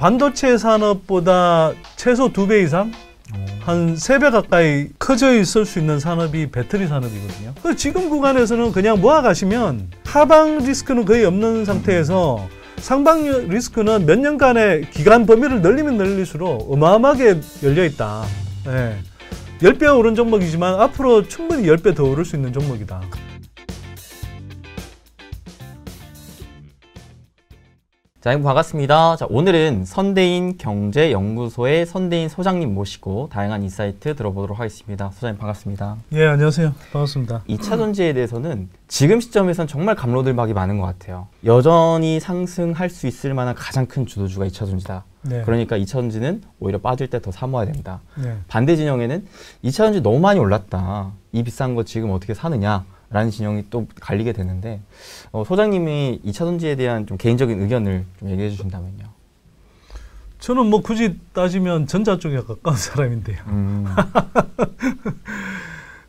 반도체 산업보다 최소 2배 이상? 한 3배 가까이 커져 있을 수 있는 산업이 배터리 산업이거든요. 지금 구간에서는 그냥 모아가시면 하방 리스크는 거의 없는 상태에서 상방 리스크는 몇 년간의 기간 범위를 늘리면 늘릴수록 어마어마하게 열려있다. 네. 10배 오른 종목이지만 앞으로 충분히 10배 더 오를 수 있는 종목이다. 자, 여러분 반갑습니다. 자, 오늘은 선대인 경제연구소의 선대인 소장님 모시고 다양한 인사이트 들어보도록 하겠습니다. 소장님 반갑습니다. 예, 안녕하세요. 반갑습니다. 2차 전지에 대해서는 지금 시점에선 정말 갑로들박이 많은 것 같아요. 여전히 상승할 수 있을 만한 가장 큰 주도주가 2차 전지다. 네. 그러니까 2차 전지는 오히려 빠질 때 더 사모아야 된다. 네. 반대 진영에는 2차 전지 너무 많이 올랐다. 이 비싼 거 지금 어떻게 사느냐. 라는 진영이 또 갈리게 되는데 소장님이 2차 전지에 대한 좀 개인적인 의견을 좀 얘기해 주신다면요. 저는 뭐 굳이 따지면 전자 쪽에 가까운 사람인데요.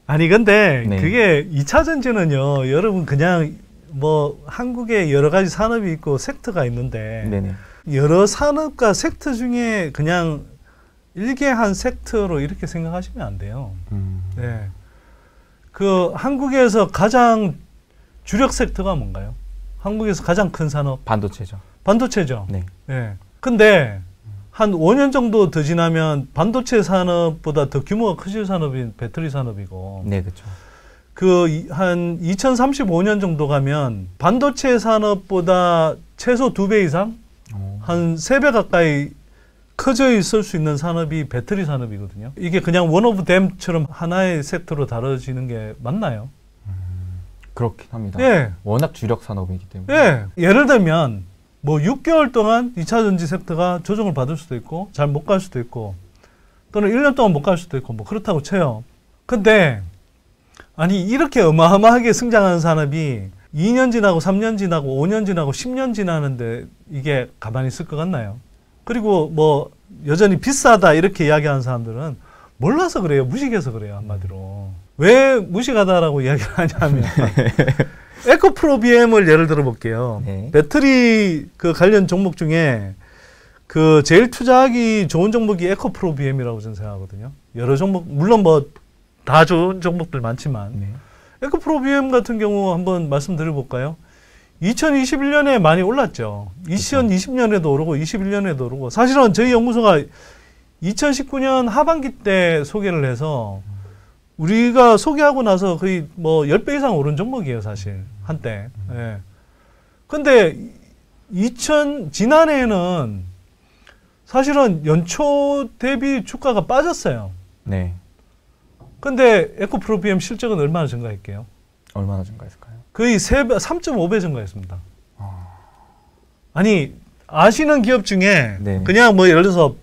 아니 근데 네. 그게 2차 전지는요. 여러분 그냥 뭐 한국에 여러 가지 산업이 있고 섹터가 있는데 네네. 여러 산업과 섹터 중에 그냥 일개한 섹터로 이렇게 생각하시면 안 돼요. 네. 그 한국에서 가장 주력 섹터가 뭔가요? 한국에서 가장 큰 산업? 반도체죠. 반도체죠. 네. 네. 근데 한 5년 정도 더 지나면 반도체 산업보다 더 규모가 커질 산업인 배터리 산업이고. 네, 그렇죠. 그 한 2035년 정도 가면 반도체 산업보다 최소 2배 이상? 한 3배 가까이 커져 있을 수 있는 산업이 배터리 산업이거든요. 이게 그냥 원 오브 댐처럼 하나의 섹터로 다뤄지는 게 맞나요? 그렇긴 합니다. 예. 워낙 주력 산업이기 때문에. 예. 예를 들면 뭐 6개월 동안 2차 전지 섹터가 조정을 받을 수도 있고 잘 못 갈 수도 있고 또는 1년 동안 못 갈 수도 있고 뭐 그렇다고 쳐요. 근데 아니 이렇게 어마어마하게 성장하는 산업이 2년 지나고 3년 지나고 5년 지나고 10년 지나는데 이게 가만히 있을 것 같나요? 그리고 뭐 여전히 비싸다 이렇게 이야기하는 사람들은 몰라서 그래요. 무식해서 그래요. 한마디로. 왜 무식하다라고 이야기를 하냐면 에코프로비엠을 예를 들어 볼게요. 네. 배터리 그 관련 종목 중에 그 제일 투자하기 좋은 종목이 에코프로비엠이라고 저는 생각하거든요. 여러 종목 물론 뭐 다 좋은 종목들 많지만 네. 에코프로비엠 같은 경우 한번 말씀드려 볼까요? 2021년에 많이 올랐죠. 2020년에도 오르고 21년에도 오르고 사실은 저희 연구소가 2019년 하반기 때 소개를 해서 우리가 소개하고 나서 거의 뭐 10배 이상 오른 종목이에요. 사실 한때. 예. 근데 지난해에는 사실은 연초 대비 주가가 빠졌어요. 네. 근데 에코프로비엠 실적은 얼마나 증가했게요? 얼마나 증가했을까요? 거의 3.5배 증가했습니다. 아니 아시는 기업 중에 네네. 그냥 뭐 예를 들어서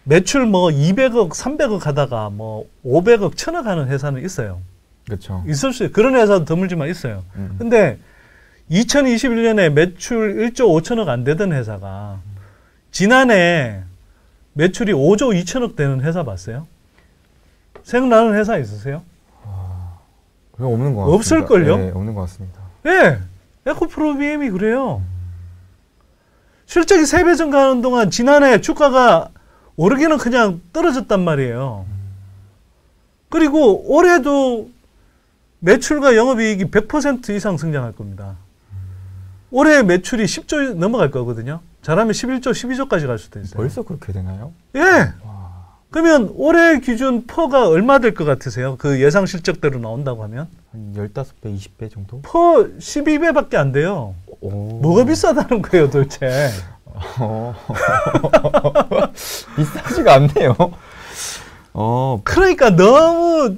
매출 뭐 200억, 300억 하다가 뭐 500억, 1000억 하는 회사는 있어요. 그렇죠. 있을 수 그런 회사도 드물지만 있어요. 근데 2021년에 매출 1조 5천억 안 되던 회사가 지난해 매출이 5조 2천억 되는 회사 봤어요? 생각나는 회사 있으세요? 그거 없는 것 같습니다. 없을걸요? 네, 없는 것 같습니다. 네, 에코프로비엠이 그래요. 실적이 3배 증가하는 동안 지난해 주가가 오르기는 그냥 떨어졌단 말이에요. 그리고 올해도 매출과 영업이익이 100% 이상 성장할 겁니다. 올해 매출이 10조 넘어갈 거거든요. 잘하면 11조, 12조까지 갈 수도 있어요. 벌써 그렇게 되나요? 예. 그러면 올해 기준 퍼가 얼마 될 것 같으세요? 그 예상 실적대로 나온다고 하면? 한 15배, 20배 정도? 퍼 12배밖에 안 돼요. 오. 뭐가 비싸다는 거예요, 도대체? 비싸지가 않네요. 그러니까 너무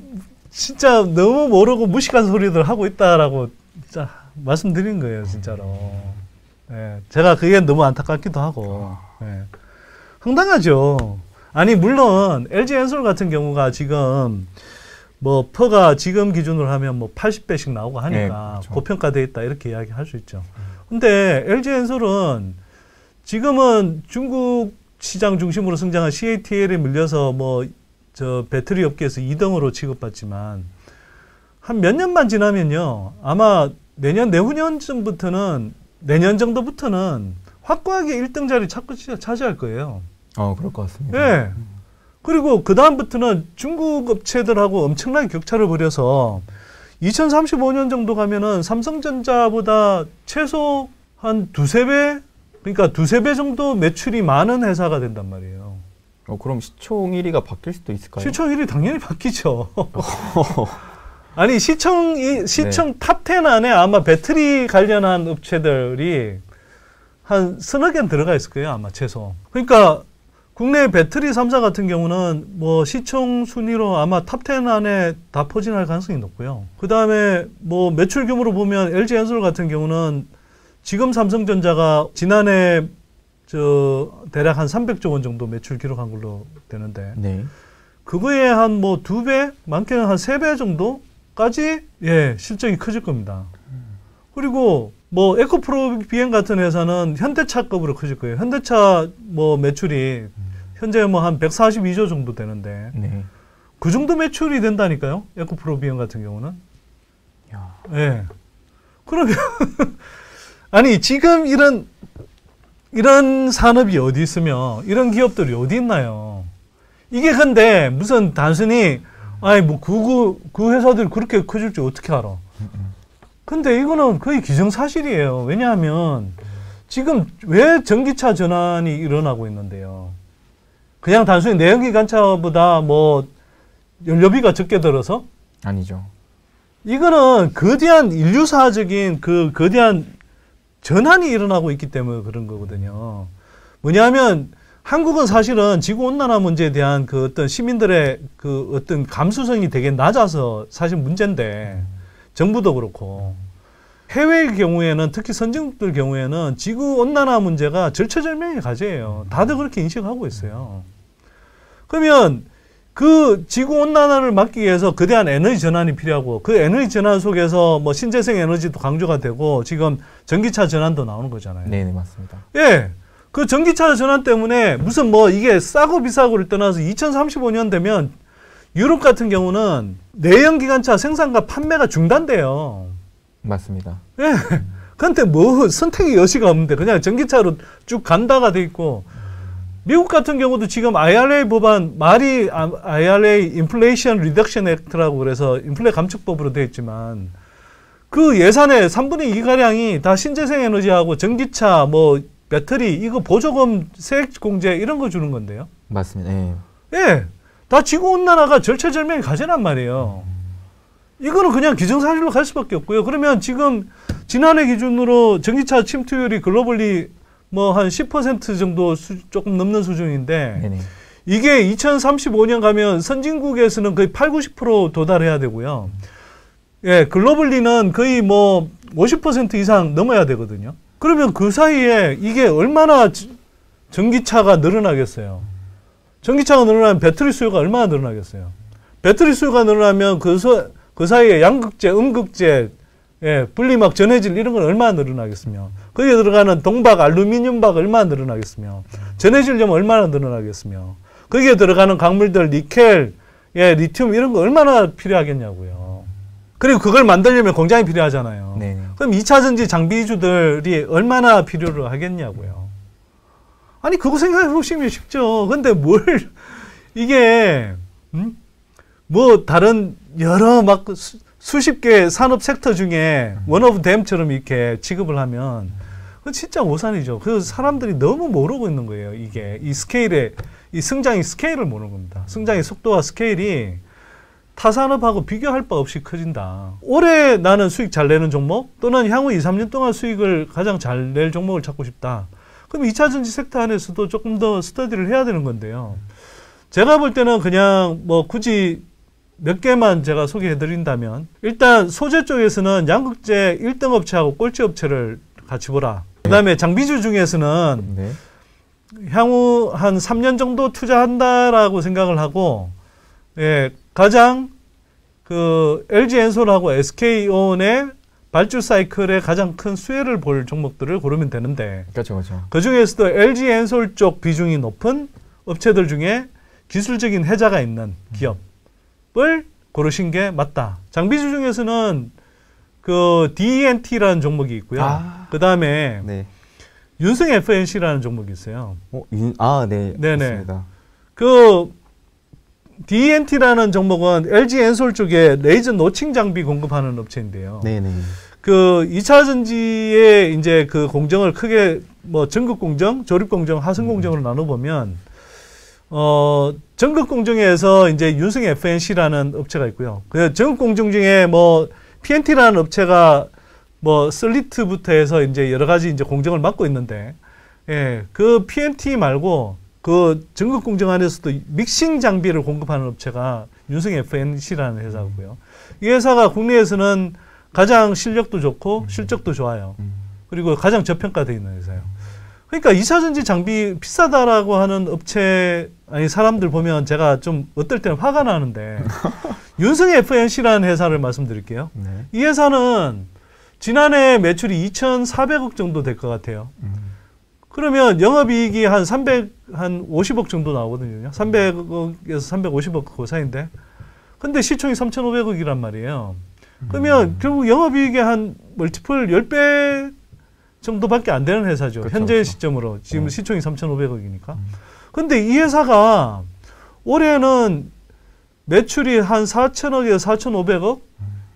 진짜 너무 모르고 무식한 소리들 하고 있다라고 진짜 말씀드린 거예요, 진짜로. 네, 제가 그게 너무 안타깝기도 하고. 네. 황당하죠. 아니 물론 LG엔솔 같은 경우가 지금 뭐 퍼가 지금 기준으로 하면 뭐 80배씩 나오고 하니까 네, 그렇죠. 고평가돼 있다 이렇게 이야기할 수 있죠. 근데 LG엔솔은 지금은 중국 시장 중심으로 성장한 CATL에 밀려서 뭐 저 배터리 업계에서 2등으로 취급받지만 한 몇 년만 지나면요 아마 내년 내후년 정도부터는 확고하게 1등 자리 자꾸 차지할 거예요. 그럴 것 같습니다. 예. 그리고 그 다음부터는 중국 업체들하고 엄청나게 격차를 벌여서 2035년 정도 가면은 삼성전자보다 최소 한 두세 배, 그러니까 두세 배 정도 매출이 많은 회사가 된단 말이에요. 그럼 시총 1위가 바뀔 수도 있을까요? 시총 1위 당연히 바뀌죠. 아니 시총 네. 탑10 안에 아마 배터리 관련한 업체들이 한 서너 개는 들어가 있을 거예요, 아마 최소. 그러니까 국내 배터리 3사 같은 경우는 뭐 시총 순위로 아마 탑10 안에 다 포진할 가능성이 높고요. 그 다음에 뭐 매출 규모로 보면 LG엔솔 같은 경우는 지금 삼성전자가 지난해 대략 한 300조 원 정도 매출 기록한 걸로 되는데, 네. 그거에 한 뭐 2배, 많게는 한 3배 정도까지 실적이 커질 겁니다. 그리고 뭐 에코프로 비행 같은 회사는 현대차급으로 커질 거예요. 현대차 뭐 매출이 현재 뭐 한 142조 정도 되는데, 네. 그 정도 매출이 된다니까요. 에코프로 비행 같은 경우는. 야. 예. 그러면 아니 지금 이런 산업이 어디 있으며 이런 기업들이 어디 있나요? 이게 근데 무슨 단순히 아니 뭐 그 회사들이 그렇게 커질 줄 어떻게 알아? 근데 이거는 거의 기정사실이에요. 왜냐하면 지금 왜 전기차 전환이 일어나고 있는데요? 그냥 단순히 내연기관차보다 뭐 연료비가 적게 들어서? 아니죠. 이거는 거대한 인류사적인 그 거대한 전환이 일어나고 있기 때문에 그런 거거든요. 뭐냐면 한국은 사실은 지구온난화 문제에 대한 그 어떤 시민들의 그 어떤 감수성이 되게 낮아서 사실 문제인데, 정부도 그렇고 해외의 경우에는, 특히 선진국들 경우에는 지구온난화 문제가 절체절명의 과제예요. 다들 그렇게 인식하고 있어요. 그러면 그 지구온난화를 막기 위해서 거대한 에너지 전환이 필요하고, 그 에너지 전환 속에서 뭐 신재생 에너지도 강조가 되고 지금 전기차 전환도 나오는 거잖아요. 네, 맞습니다. 예. 그 전기차 전환 때문에 무슨 뭐 이게 싸고 비싸고를 떠나서 2035년 되면 유럽 같은 경우는 내연기관차 생산과 판매가 중단돼요. 맞습니다. 예. 근데 뭐 선택의 여지가 없는데 그냥 전기차로 쭉 간다가 돼 있고, 미국 같은 경우도 지금 IRA 법안, 말이 IRA 인플레이션 리덕션 액트라고 그래서 인플레 감축법으로 되어 있지만, 그 예산의 3분의 2가량이 다 신재생 에너지하고 전기차, 뭐 배터리, 이거 보조금, 세액 공제 이런 거 주는 건데요. 맞습니다. 예. 예. 다 지구온난화가 절체절명의 과제란 말이에요. 이거는 그냥 기정사실로 갈 수밖에 없고요. 그러면 지금 지난해 기준으로 전기차 침투율이 글로벌리 뭐 한 10% 정도 조금 넘는 수준인데, 네네. 이게 2035년 가면 선진국에서는 거의 80-90% 도달해야 되고요. 예, 글로벌리는 거의 뭐 50% 이상 넘어야 되거든요. 그러면 그 사이에 이게 얼마나 전기차가 늘어나겠어요. 전기차가 늘어나면 배터리 수요가 얼마나 늘어나겠어요. 배터리 수요가 늘어나면 그 사이에 양극재, 음극재, 분리막, 전해질 이런 건 얼마나 늘어나겠으며, 거기에 들어가는 동박, 알루미늄박 얼마나 늘어나겠으며, 전해질염 얼마나 늘어나겠으며, 거기에 들어가는 광물들, 니켈, 리튬 이런 거 얼마나 필요하겠냐고요. 그리고 그걸 만들려면 공장이 필요하잖아요. 네네. 그럼 2차 전지 장비주들이 얼마나 필요로 하겠냐고요. 아니 그거 생각해 보시면 쉽죠. 근데 이게 뭐 다른 여러 막 수십 개 산업 섹터 중에 원 오브 댐처럼 이렇게 취급을 하면 그건 진짜 오산이죠. 그래서 사람들이 너무 모르고 있는 거예요. 이게 이 스케일의 이 성장의 스케일을 모르는 겁니다. 성장의 속도와 스케일이 타 산업하고 비교할 바 없이 커진다. 올해 나는 수익 잘 내는 종목, 또는 향후 2, 3년 동안 수익을 가장 잘 낼 종목을 찾고 싶다. 그럼 2차 전지 섹터 안에서도 조금 더 스터디를 해야 되는 건데요. 제가 볼 때는 그냥 뭐 굳이 몇 개만 제가 소개해 드린다면, 일단 소재 쪽에서는 양극재 1등 업체하고 꼴찌 업체를 같이 보라. 그 다음에 장비주 중에서는 네. 향후 한 3년 정도 투자한다라고 생각을 하고, 가장 그 LG엔솔하고 SK온의 발주 사이클에 가장 큰 수혜를 볼 종목들을 고르면 되는데, 그렇죠. 그 중에서도 LG엔솔 쪽 비중이 높은 업체들 중에 기술적인 혜자가 있는 기업을 고르신 게 맞다. 장비주 중에서는 그 DNT라는 종목이 있고요. 그 다음에 네. 윤승 FNC라는 종목이 있어요. 네. 네네. 맞습니다. 그 DNT라는 종목은 LG 엔솔 쪽에 레이저 노칭 장비 공급하는 업체인데요. 네네. 그 2차 전지의 이제 그 공정을 크게 뭐 전극 공정, 조립 공정, 하승 공정으로 나눠보면 전극 공정에서 이제 윤승 FNC라는 업체가 있고요. 그 전극 공정 중에 뭐 PNT라는 업체가 뭐 슬리트부터 해서 이제 여러 가지 이제 공정을 맡고 있는데, 예, 그 PNT 말고 그 전극 공정 안에서도 믹싱 장비를 공급하는 업체가 윤승 FNC라는 회사고요. 이 회사가 국내에서는 가장 실력도 좋고 실적도 좋아요. 그리고 가장 저평가되어 있는 회사예요. 그러니까 2차 전지 장비 비싸다라고 하는 업체, 아니 사람들 보면 제가 좀 어떨 때는 화가 나는데 윤승 FNC라는 회사를 말씀드릴게요. 네. 이 회사는 지난해 매출이 2,400억 정도 될 것 같아요. 그러면 영업이익이 한 50억 정도 나오거든요. 300억에서 350억 그 사이인데. 근데 시총이 3,500억이란 말이에요. 그러면 결국 영업이익의 한 멀티플 10배 정도밖에 안 되는 회사죠. 그쵸, 현재 그쵸. 시점으로. 지금 시총이 3,500억이니까. 근데 이 회사가 올해는 매출이 한 4,000억에서 4,500억,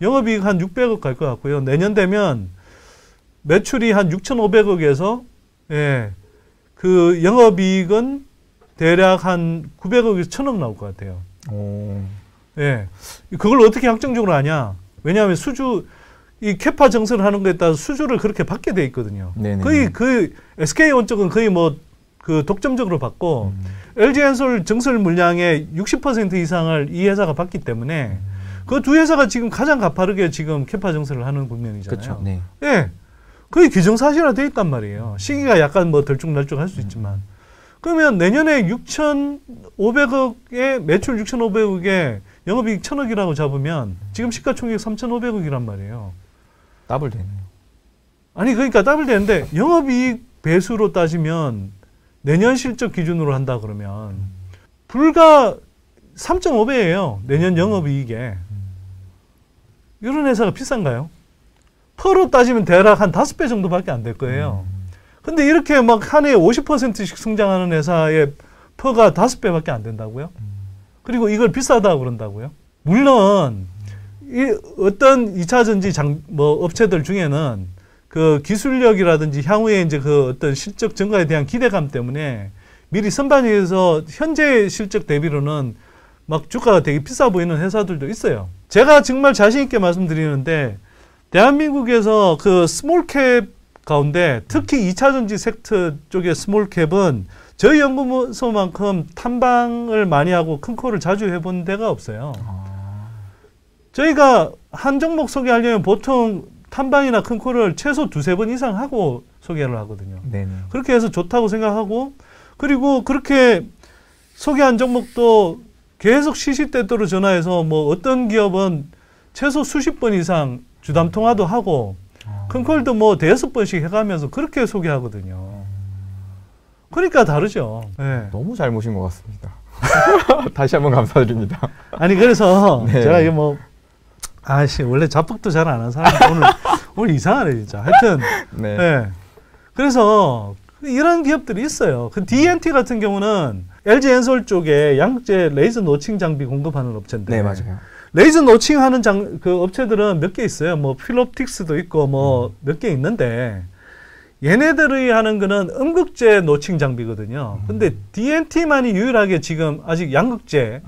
영업이익 한 600억 갈 것 같고요. 내년 되면 매출이 한 6,500억에서 예, 그 영업이익은 대략 한 900억에서 1,000억 나올 것 같아요. 예, 그걸 어떻게 확정적으로 아냐? 왜냐하면 이 캐파 정산을 하는 거에 따라서 수주를 그렇게 받게 돼 있거든요. 네네. 거의 그 SK온 쪽은 거의 뭐 그 독점적으로 받고 LG엔솔 정설 물량의 60% 이상을 이 회사가 받기 때문에 그 두 회사가 지금 가장 가파르게 지금 캐파 정산을 하는 국면이잖아요. 그렇죠. 네. 예, 거의 기정사실화 돼 있단 말이에요. 시기가 약간 뭐 들쭉날쭉할 수 있지만 그러면 내년에 6,500억에 매출 6,500억에 영업이익 1,000억이라고 잡으면 지금 시가총액 3,500억이란 말이에요. 더블 되네요. 아니 그러니까 더블 되는데 영업이익 배수로 따지면 내년 실적 기준으로 한다 그러면 불과 3.5배예요. 내년 영업이익에. 이런 회사가 비싼가요? 퍼로 따지면 대략 한 5배 정도밖에 안 될 거예요. 근데 이렇게 막 한 해에 50%씩 성장하는 회사의 퍼가 5배밖에 안 된다고요? 그리고 이걸 비싸다고 그런다고요? 물론 어떤 2차 전지 업체들 중에는 그 기술력이라든지 향후에 이제 그 어떤 실적 증가에 대한 기대감 때문에 미리 선반영해서 현재 실적 대비로는 막 주가가 되게 비싸 보이는 회사들도 있어요. 제가 정말 자신 있게 말씀드리는데 대한민국에서 그 스몰캡 가운데 특히 2차 전지 섹터 쪽의 스몰캡은 저희 연구소만큼 탐방을 많이 하고 큰 콜을 자주 해본 데가 없어요. 저희가 한 종목 소개하려면 보통 탐방이나 큰 콜을 최소 2-3번 이상 하고 소개를 하거든요. 네네. 그렇게 해서 좋다고 생각하고 그리고 그렇게 소개한 종목도 계속 시시때때로 전화해서 뭐 어떤 기업은 최소 수십 번 이상 주담 통화도 하고 큰 콜도 뭐 5번씩 해가면서 그렇게 소개하거든요. 그러니까 다르죠. 네. 너무 잘 모신 것 같습니다. 다시 한번 감사드립니다. 아니 그래서 네. 제가 이게 뭐 원래 잡북도 잘 안 하는 사람이 오늘 이상하네 진짜. 하여튼 네. 네. 그래서 이런 기업들이 있어요. 그 DNT 같은 경우는 LG 엔솔 쪽에 양극재 레이저 노칭 장비 공급하는 업체인데. 네, 맞아요. 레이저 노칭하는 그 업체들은 몇 개 있어요. 뭐 필옵틱스도 있고 뭐 몇 개 있는데 얘네들이 하는 거는 음극재 노칭 장비거든요. 근데 DNT만이 유일하게 지금 아직 양극재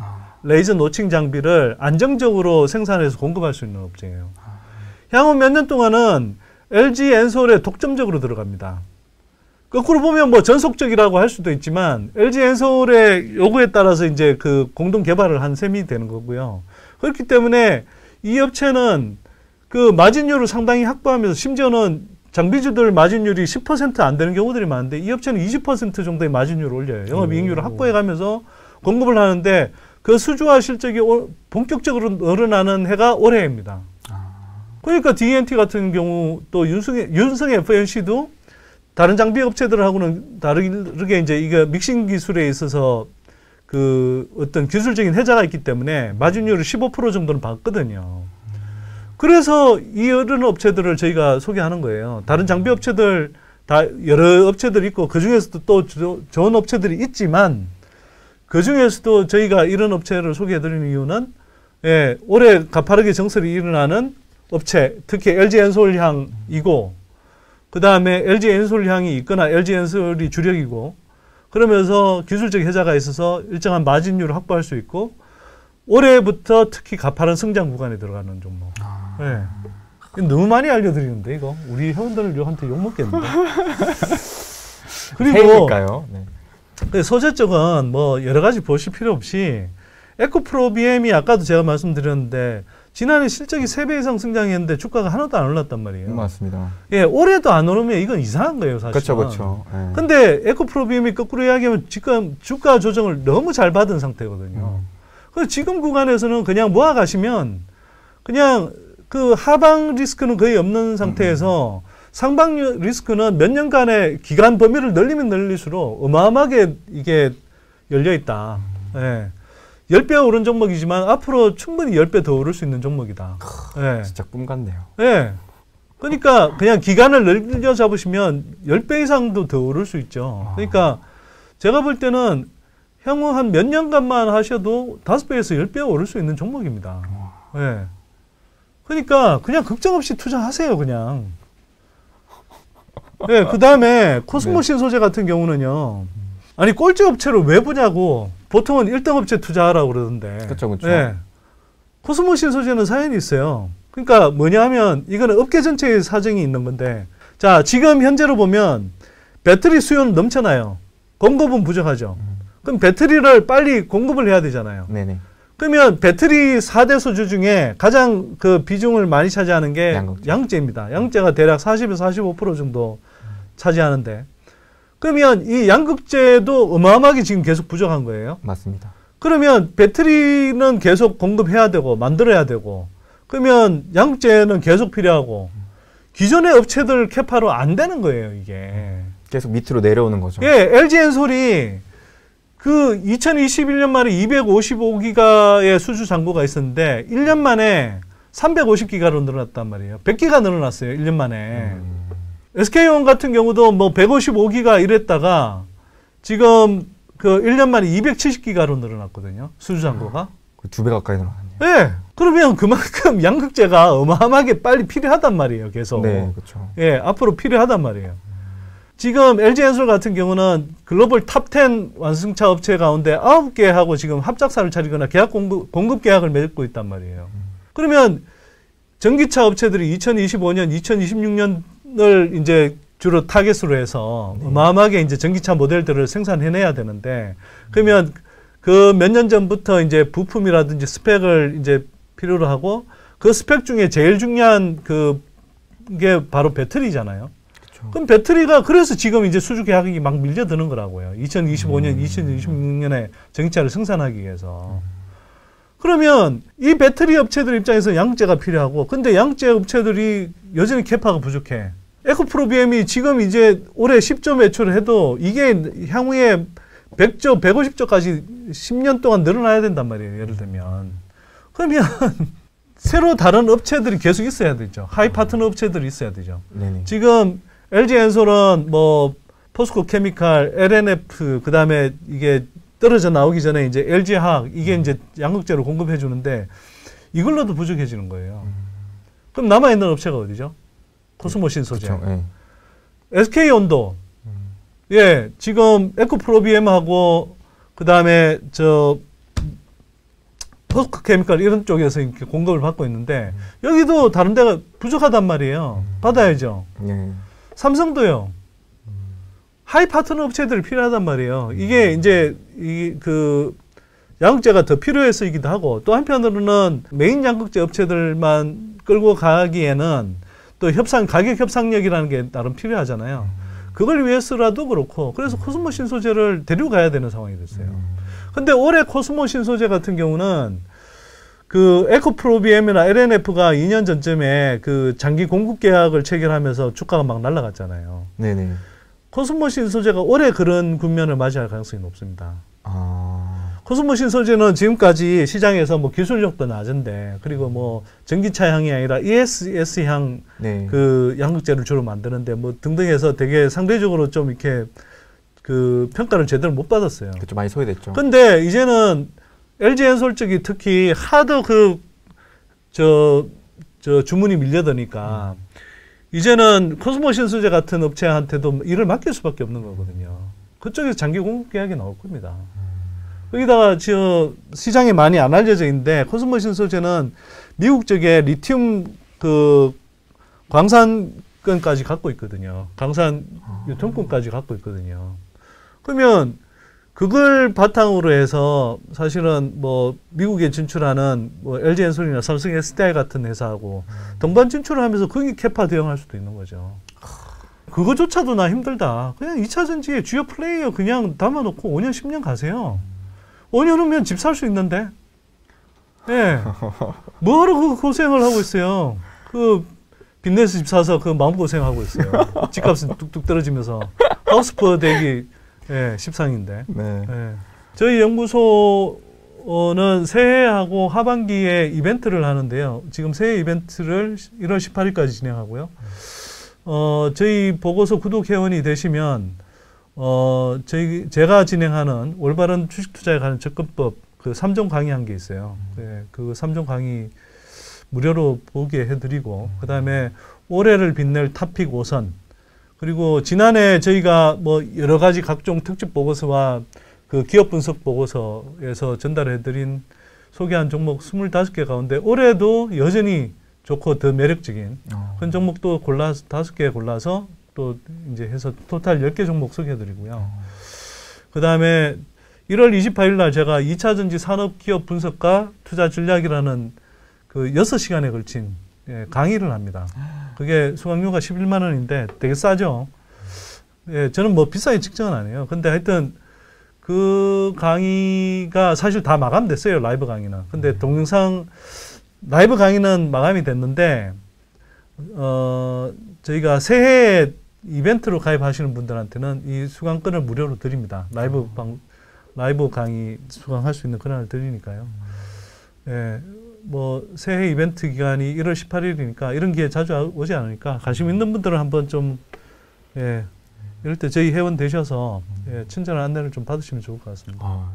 레이저 노칭 장비를 안정적으로 생산해서 공급할 수 있는 업체예요. 향후 몇 년 동안은 LG 엔솔에 독점적으로 들어갑니다. 거꾸로 보면 뭐 전속적이라고 할 수도 있지만 LG 엔솔의 요구에 따라서 이제 그 공동 개발을 한 셈이 되는 거고요. 그렇기 때문에 이 업체는 그 마진율을 상당히 확보하면서 심지어는 장비주들 마진율이 10% 안 되는 경우들이 많은데 이 업체는 20% 정도의 마진율을 올려요. 영업이익률을 확보해가면서 공급을 하는데 그 수주와 실적이 본격적으로 늘어나는 해가 올해입니다. 그러니까 DNT 같은 경우 또 윤성 FNC도 다른 장비 업체들하고는 다르게 이제 이게 믹싱 기술에 있어서 그 어떤 기술적인 혜자가 있기 때문에 마진율을 15% 정도는 받거든요. 그래서 이런 업체들을 저희가 소개하는 거예요. 다른 장비 업체들 다 여러 업체들이 있고 그 중에서도 또 좋은 업체들이 있지만 그 중에서도 저희가 이런 업체를 소개해드리는 이유는 예, 올해 가파르게 정설이 일어나는 업체, 특히 LG 엔솔향이고 그 다음에 LG 엔솔향이 있거나 LG 엔솔이 주력이고 그러면서 기술적 혜자가 있어서 일정한 마진율을 확보할 수 있고 올해부터 특히 가파른 성장 구간에 들어가는 종목. 예. 너무 많이 알려드리는데 이거 우리 회원들한테 욕먹겠는데. 그리고 네. 소재 쪽은 뭐 여러 가지 보실 필요 없이 에코프로비엠이 아까도 제가 말씀드렸는데 지난해 실적이 3배 이상 성장했는데 주가가 하나도 안 올랐단 말이에요. 맞습니다. 예, 올해도 안 오르면 이건 이상한 거예요, 사실. 그렇죠, 그렇죠. 예. 근데 에코프로비엠이 거꾸로 이야기하면 지금 주가 조정을 너무 잘 받은 상태거든요. 그래서 지금 구간에서는 그냥 모아가시면 그냥 그 하방 리스크는 거의 없는 상태에서 상방 리스크는 몇 년간의 기간 범위를 늘리면 늘릴수록 어마어마하게 이게 열려있다. 예. 10배 오른 종목이지만 앞으로 충분히 10배 더 오를 수 있는 종목이다. 예. 진짜 꿈 같네요. 예. 그러니까 그냥 기간을 늘려 잡으시면 10배 이상도 더 오를 수 있죠. 그러니까 제가 볼 때는 향후 한 몇 년간만 하셔도 5배에서 10배 오를 수 있는 종목입니다. 예. 그러니까 그냥 걱정 없이 투자하세요, 그냥. 예, 그 다음에 코스모신 소재 같은 경우는요. 아니, 꼴찌 업체를 왜 보냐고. 보통은 1등 업체 투자하라고 그러던데. 그렇죠, 그렇죠. 예. 코스모신 소재는 사연이 있어요. 그러니까 뭐냐 하면 이거는 업계 전체의 사정이 있는 건데 자, 지금 현재로 보면 배터리 수요는 넘쳐나요. 공급은 부족하죠. 그럼 배터리를 빨리 공급을 해야 되잖아요. 네네. 그러면 배터리 4대 소주 중에 가장 그 비중을 많이 차지하는 게 양극재입니다. 양극재가 대략 40에서 45% 정도 차지하는데 그러면 이 양극재도 어마어마하게 지금 계속 부족한 거예요. 맞습니다. 그러면 배터리는 계속 공급해야 되고 만들어야 되고 그러면 양극재는 계속 필요하고 기존의 업체들 캐파로 안 되는 거예요, 이게. 계속 밑으로 내려오는 거죠. 예, LG 엔솔이 그 2021년 말에 255기가의 수주 잔고가 있었는데 1년 만에 350기가로 늘어났단 말이에요. 100기가 늘어났어요, 1년 만에. SK온 같은 경우도 뭐 155기가 이랬다가 지금 그 1년 만에 270기가로 늘어났거든요. 수주 잔고가. 2배 가까이 늘어났네요. 예. 그러면 그만큼 양극재가 어마어마하게 빨리 필요하단 말이에요, 계속. 네, 그렇죠. 예, 앞으로 필요하단 말이에요. 지금 LG엔솔 같은 경우는 글로벌 탑10 완승차 업체 가운데 9개하고 지금 합작사를 차리거나 계약 공급 계약을 맺고 있단 말이에요. 그러면 전기차 업체들이 2025년, 2026년을 이제 주로 타겟으로 해서 어마어마하게 이제 전기차 모델들을 생산해내야 되는데 그러면 그 몇 년 전부터 이제 부품이라든지 스펙을 이제 필요로 하고 그 스펙 중에 제일 중요한 그게 바로 배터리잖아요. 그쵸. 그럼 배터리가 그래서 지금 이제 수주 계약이 막 밀려드는 거라고요. 2025년, 2026년에 전기차를 생산하기 위해서. 그러면 이 배터리 업체들 입장에서 양극재가 필요하고 근데 양극재 업체들이 여전히 캐파가 부족해. 에코프로비엠이 지금 이제 올해 10조 매출을 해도 이게 향후에 100조, 150조까지 10년 동안 늘어나야 된단 말이에요. 예를 들면. 그러면 새로 다른 업체들이 계속 있어야 되죠. 하이 파트너 업체들이 있어야 되죠. 네네. 지금 LG 엔솔은 뭐 포스코 케미칼, LNF 그다음에 이게 떨어져 나오기 전에 이제 LG 화학 이게 이제 양극재를 공급해 주는데 이걸로도 부족해지는 거예요. 그럼 남아 있는 업체가 어디죠? 코스모신 소재. 그쵸, 네. SK 온도. 예, 지금 에코프로비엠하고 그다음에 저 포스코 케미칼 이런 쪽에서 이렇게 공급을 받고 있는데 여기도 다른 데가 부족하단 말이에요. 받아야죠. 네. 삼성도요. 하이 파트너 업체들이 필요하단 말이에요. 이게 이제 그 양극재가 더 필요해서이기도 하고 또 한편으로는 메인 양극재 업체들만 끌고 가기에는 또 가격 협상력이라는 게 나름 필요하잖아요. 그걸 위해서라도 그렇고 그래서 코스모신 소재를 데리고 가야 되는 상황이 됐어요. 근데 올해 코스모신 소재 같은 경우는 그 에코프로비엠이나 LNF가 2년 전쯤에 그 장기 공급 계약을 체결하면서 주가가 막 날아갔잖아요. 네네. 코스모신 소재가 올해 그런 국면을 맞이할 가능성이 높습니다. 코스모신 소재는 지금까지 시장에서 뭐 기술력도 낮은데, 그리고 뭐 전기차향이 아니라 ESS향 네. 그 양극재를 주로 만드는데 뭐 등등해서 되게 상대적으로 좀 이렇게 그 평가를 제대로 못 받았어요. 그렇죠. 많이 소외됐죠. 근데 이제는 LG엔솔 쪽이 특히 하도 저 주문이 밀려드니까 이제는 코스모신 소재 같은 업체한테도 일을 맡길 수밖에 없는 거거든요. 그쪽에서 장기 공급 계약이 나올 겁니다. 여기다가 시장에 많이 안 알려져 있는데 코스모신 소재는 미국 쪽에 리튬 그 광산권까지 갖고 있거든요. 광산 유통권까지 갖고 있거든요. 그러면 그걸 바탕으로 해서 사실은 뭐 미국에 진출하는 뭐 LG엔솔이나 삼성 SDI 같은 회사하고 동반 진출을 하면서 거기 캐파 대응할 수도 있는 거죠. 그거조차도 나 힘들다. 그냥 2차 전지의 주요 플레이어 그냥 담아놓고 5년, 10년 가세요. 5년 후면 집 살 수 있는데. 예. 뭐하러 그 고생을 하고 있어요. 그 빚내서 집 사서 그 마음고생하고 있어요. 집값은 뚝뚝 떨어지면서. 하우스퍼 대기 십상인데. 네. 예. 저희 연구소는 새해하고 하반기에 이벤트를 하는데요. 지금 새해 이벤트를 1월 18일까지 진행하고요. 저희 보고서 구독 회원이 되시면 제가 진행하는 올바른 주식 투자에 관한 접근법 그 3종 강의한 게 있어요. 그 3종 강의 무료로 보게 해드리고, 그 다음에 올해를 빛낼 탑픽 5선, 그리고 지난해 저희가 뭐 여러 가지 각종 특집 보고서와 그 기업 분석 보고서에서 전달해드린 소개한 종목 25개 가운데 올해도 여전히 좋고 더 매력적인 그런 종목도 골라서 5개 골라서 또 이제 해서 토탈 10개 종목 소개해드리고요. 그 다음에 1월 28일 날 제가 2차 전지 산업 기업 분석과 투자 전략이라는 그 6시간에 걸친 강의를 합니다. 그게 수강료가 11만 원인데 되게 싸죠. 저는 뭐 비싸게 측정은 아니에요. 근데 하여튼 그 강의가 사실 다 마감됐어요. 라이브 강의는. 근데 동영상 라이브 강의는 마감이 됐는데 저희가 새해 이벤트로 가입하시는 분들한테는 이 수강권을 무료로 드립니다. 라이브 강의 수강할 수 있는 권한을 드리니까요. 뭐 새해 이벤트 기간이 1월 18일이니까 이런 기회 자주 오지 않으니까 관심 있는 분들은 한번 좀 이럴 때 저희 회원 되셔서 친절한 안내를 좀 받으시면 좋을 것 같습니다.